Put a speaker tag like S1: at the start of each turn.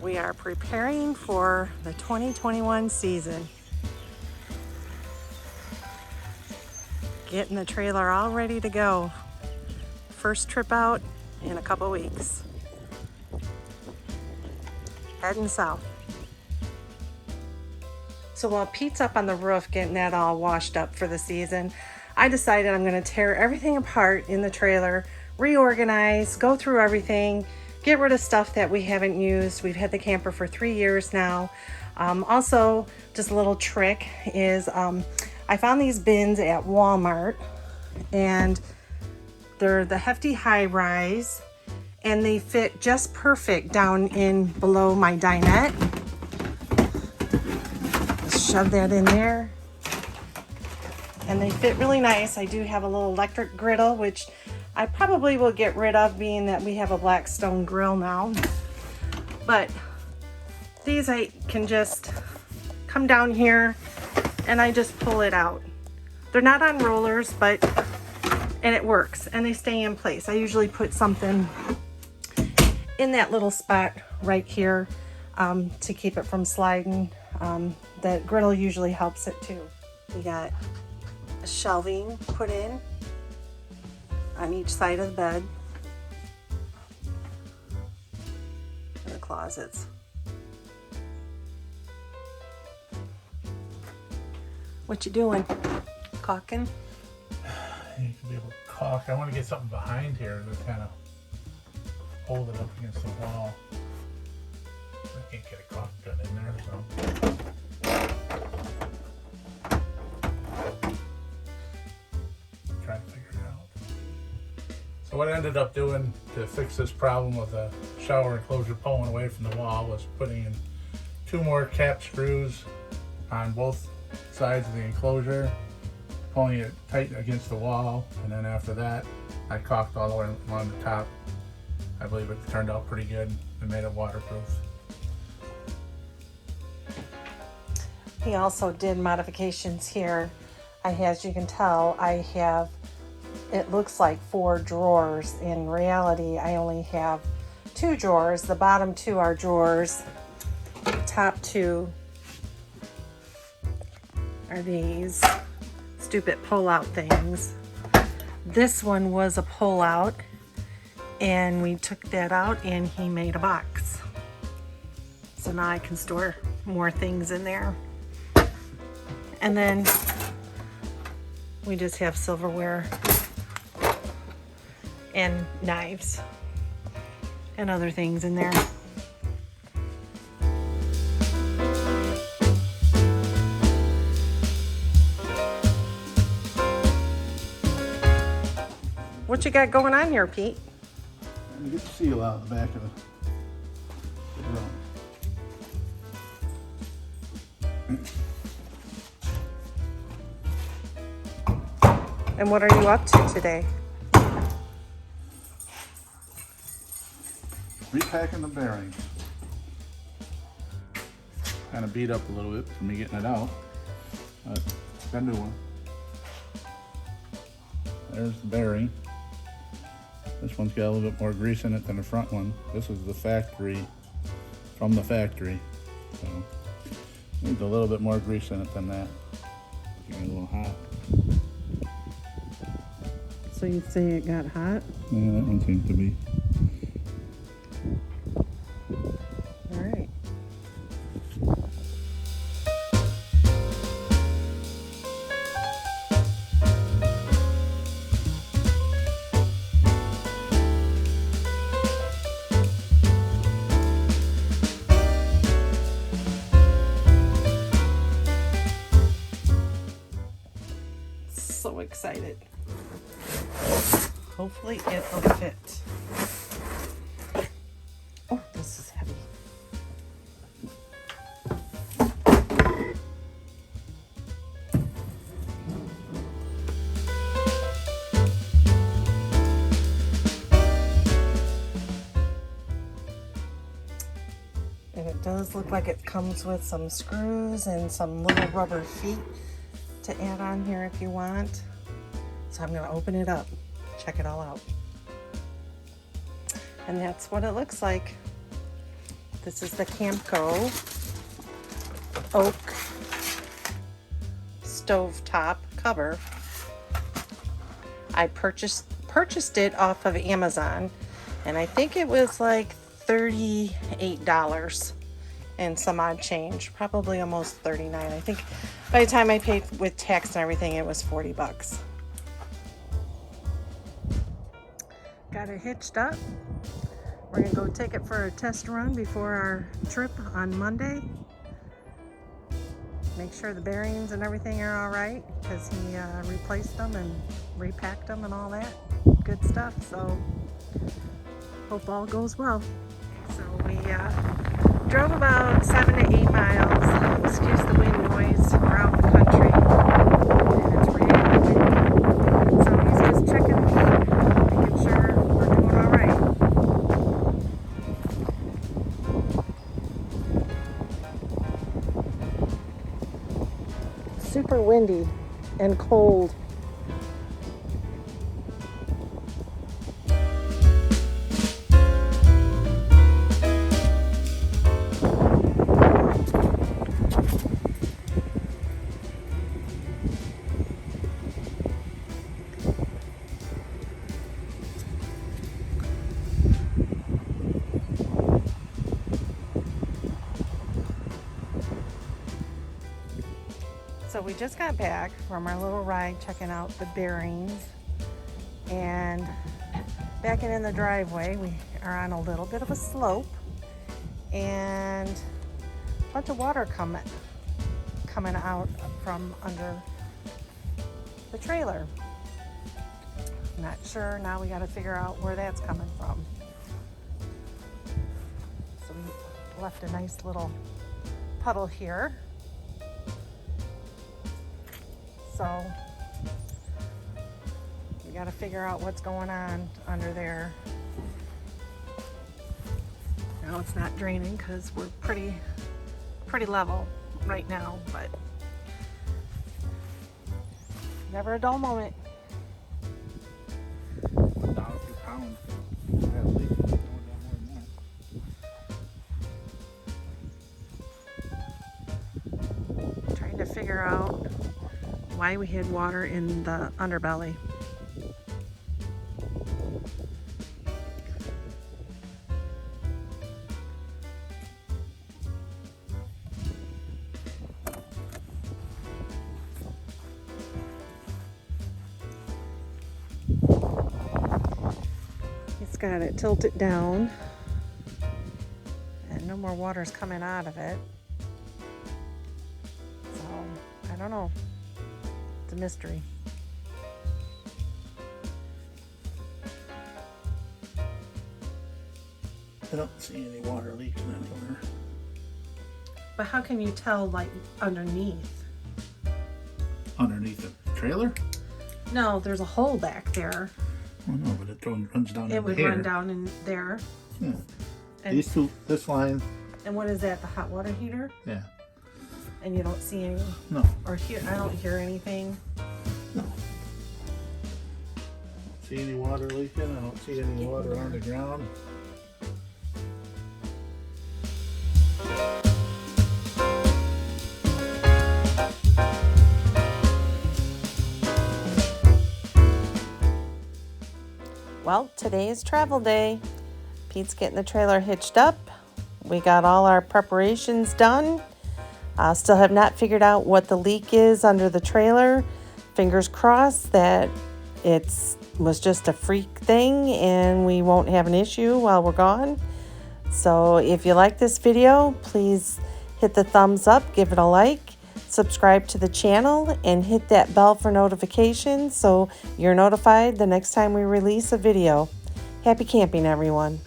S1: We are preparing for the 2021 season. Getting the trailer all ready to go. First trip out in a couple weeks. Heading south. So while Pete's up on the roof getting that all washed up for the season, I decided I'm going to tear everything apart in the trailer, reorganize, go through everything, get rid of stuff that we haven't used. We've had the camper for 3 years now. Also, just a little trick is I found these bins at Walmart, and they're the hefty high rise, and they fit just perfect down in below my dinette. Just shove that in there. And they fit really nice. I do have a little electric griddle, which I probably will get rid of, being that we have a black stone grill now. But these I can just come down here and I just pull it out. They're not on rollers, and it works, and they stay in place. I usually put something in that little spot right here to keep it from sliding. The griddle usually helps it too. We got shelving put in on each side of the bed and the closets. What you doing? Caulking?
S2: You can be able to caulk. I want to get something behind here to kind of hold it up against the wall. I can't get a caulk gun in there, so. Try to figure it out. So what I ended up doing to fix this problem with the shower enclosure pulling away from the wall was putting in 2 more cap screws on both sides of the enclosure, pulling it tight against the wall, and then after that I caulked all the way along the top. I believe it turned out pretty good and made it waterproof.
S1: He also did modifications here. As you can tell, I have, it looks like 4 drawers. In reality, I only have 2 drawers. The bottom 2 are drawers. The top 2 are these stupid pull-out things. This one was a pull-out, and we took that out and he made a box. So now I can store more things in there. And then we just have silverware and knives and other things in there. What you got going on here, Pete?
S2: And get the seal out the back of the drum.
S1: And what are you up to today?
S2: Repacking the bearings. Kind of beat up a little bit for me getting it out, but got a new one. There's the bearing. This one's got a little bit more grease in it than the front one. This is the factory, from the factory. So needs a little bit more grease in it than that. It's getting a little hot.
S1: So you'd say it got hot?
S2: Yeah, that one seems to be.
S1: All right. So excited. Hopefully it'll fit. Oh, this is heavy. And it does look like it comes with some screws and some little rubber feet to add on here if you want. So I'm going to open it up, check it all out. And that's what it looks like. This is the Camco oak stovetop cover. I purchased it off of Amazon, and I think it was like $38 and some odd change, probably almost $39. I think by the time I paid with tax and everything, it was 40 bucks. Got it hitched up. We're gonna go take it for a test run before our trip on Monday. Make sure the bearings and everything are all right, because he replaced them and repacked them and all that good stuff. So hope all goes well. So we drove about 7 to 8 miles. Excuse the wind noise around the country. And it's really windy. So he's just checking the heat, making sure we're doing all right. Super windy and cold. So we just got back from our little ride checking out the bearings, and backing in the driveway we are on a little bit of a slope and a bunch of water coming out from under the trailer. Not sure, now we got to figure out where that's coming from. So we left a nice little puddle here. So we got to figure out what's going on under there. Now it's not draining because we're pretty level right now, but never a dull moment.
S2: Put down a few pounds. Had a leak. Going down more than that.
S1: Trying to figure out why we had water in the underbelly. He's got it tilted down, and no more water's coming out of it. So I don't know. It's a mystery.
S2: I don't see any water leaking anywhere.
S1: But how can you tell, like, underneath?
S2: Underneath the trailer?
S1: No, there's a hole back there.
S2: Oh no, but it runs down
S1: It
S2: into
S1: would
S2: here.
S1: run down in there.
S2: Yeah.
S1: And,
S2: These two, this line,
S1: and what is that, the hot water heater?
S2: yeah.
S1: And you don't see any,
S2: No,
S1: or hear, I don't hear anything.
S2: no. See any water leaking? I don't see any water on the ground.
S1: Well, today is travel day. Pete's getting the trailer hitched up. We got all our preparations done. Still have not figured out what the leak is under the trailer. Fingers crossed that it was just a freak thing and we won't have an issue while we're gone. So if you like this video, please hit the thumbs up, give it a like, subscribe to the channel, and hit that bell for notifications so you're notified the next time we release a video. Happy camping, everyone.